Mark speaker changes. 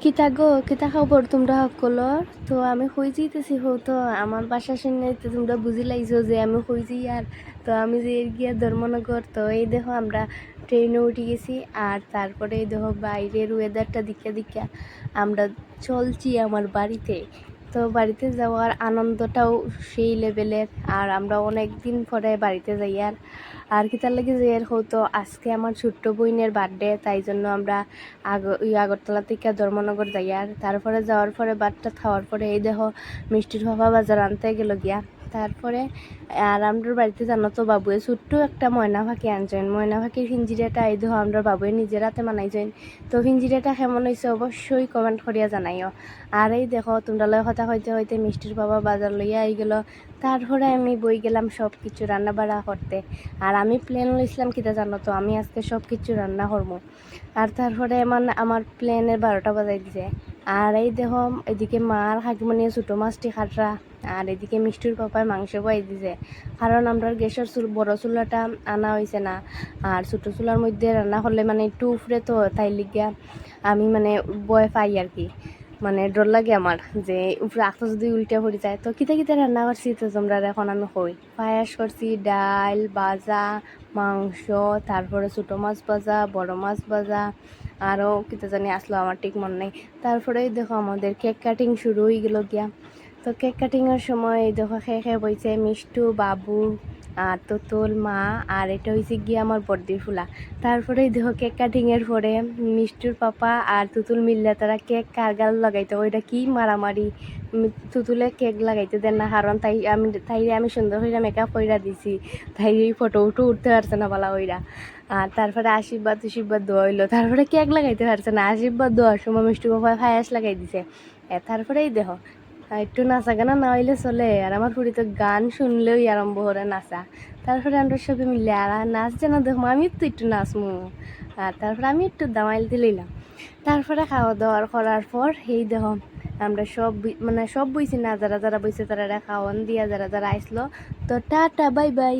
Speaker 1: কিতা গো কিতা খবর তোমরা সকলর? তো আমি কই যাইতেছি তো আমার বাসা শুনে তো তোমরা বুঝি লাইছো যে আমি কই যাই। আর তো আমি যে গিয়া ধর্মনগর, তো এই দেখো আমরা ট্রেনে উঠে গেছি। আর তারপরে এই দেখো বাইরের ওয়েদারটা দিকে দিকে আমরা চলছি আমার বাড়িতে। তো বাড়িতে যাওয়ার আনন্দটাও সেই লেভেলের। আর আমরা অনেক দিন পরে বাড়িতে যাই। আর কিতার লাগে যে হয়তো আজকে আমার ছোট্ট বোনের বার্থডে, তাই জন্য আমরা আগরতলা থেকে ধর্মনগর যাই। আর তারপরে যাওয়ার পরে বাদটা খাওয়ার পরে এই দেখো মিষ্টির ভাপা বাজার আনতে গেল গিয়া। তারপরে আর আমরা বাড়িতে জানো তো বাবুয়ে ছোট্ট একটা ময়না পাখি আনছেন। ময়না পাখির পিঞ্জিরাটা এই দেখো আমরা বাবুয়ে নিজের হাতে বানাইছেন। তো পিঞ্জিরাটা কেমন হয়েছে অবশ্যই কমেন্ট করিয়া জানাইও। আর এই দেখো তোমরা লয় কথা হইতে হইতে মিষ্টির বাবা বাজার লইয়া আই গেল। তারপরে আমি বই গেলাম সব কিছু রান্না বাড়া করতে। আর আমি প্লেন লইছিলাম কিতা জানো তো, আমি আজকে সব কিছু রান্না করবো। আর তারপরে আমার প্লেনের 12টা বাজাই দিছে। আর এই দেখো এদিকে মার হাকিমনিয়ে ছোটো মাছটি খাটরা। আর এদিকে মিষ্টির পাপায় মাংস বয়াই দিছে, কারণ আমরা গ্যাসের বড় চুলাটা আনা হয়েছে না। আর ছোটো চুলার মধ্যে রান্না করলে মানে একটু উফরে, তো তাই লিগিয়া আমি মানে বয় পাই আর কি, মানে ডর লাগে আমার যে উপরে আখটা যদি উল্টে পড়ে যায়। তো কিতা কিতা রান্না করছি তো তোমরা এখন আমি কই। পায়াস করছি, ডাল ভাজা, মাংস, তারপরে ছোটো মাছ ভাজা, বড় মাছ ভাজা, আরও কিতা জানি আসলো আমার ঠিক মনে নেই। তারপরেই দেখো আমাদের কেক কাটিং শুরু হয়ে গেল গিয়া। তো কেক কাটিংয়ের সময় এই দেখো খেয়ে বইছে মিষ্টু, বাবু আর তুতুল, মা। আর এটা হয়েছে গিয়ে আমার বর্দির ফুলা। তারপরে দেখো কেক কাটিংয়ের পরে মিষ্টুর পাপা আর তুতুল মিললে তারা কেক কারগাল লাগাইতো, ওইটা কি মারামারি। তুতুলে কেক লাগাইতে দেন না, কারণ তাইরে আমি সুন্দর হইরা মেকআপ কইরা দিছি, তাই এই ফটো উঠতে পারছে না বলা ওইরা। আর তারপরে আশীর্বাদ দেওয়া হইলো। তারপরে কেক লাগাইতে পারছে না, আশীর্বাদ দেওয়ার সময় মিষ্টি বাবা ফায়াস লাগাই দিছে। তারপরেই দেখো একটু নাচা গানা না হইলে চলে। আর আমার পুরি তো গান শুনলেই আরম্ভ করে নাচা। তারপরে আমরা সবাই মিলে আর নাচ যেন দেখবো, আমি তো একটু নাচমু। আর তারপরে আমি একটু দামাইল দিলাম। তারপরে খাওয়া দাওয়ার করার পর এই দেখো আমরা সব বইছি না, যারা যারা বইছে তারা খাওয়ান দিয়া যারা যারা আইসলো। তো টাটা বাই বাই।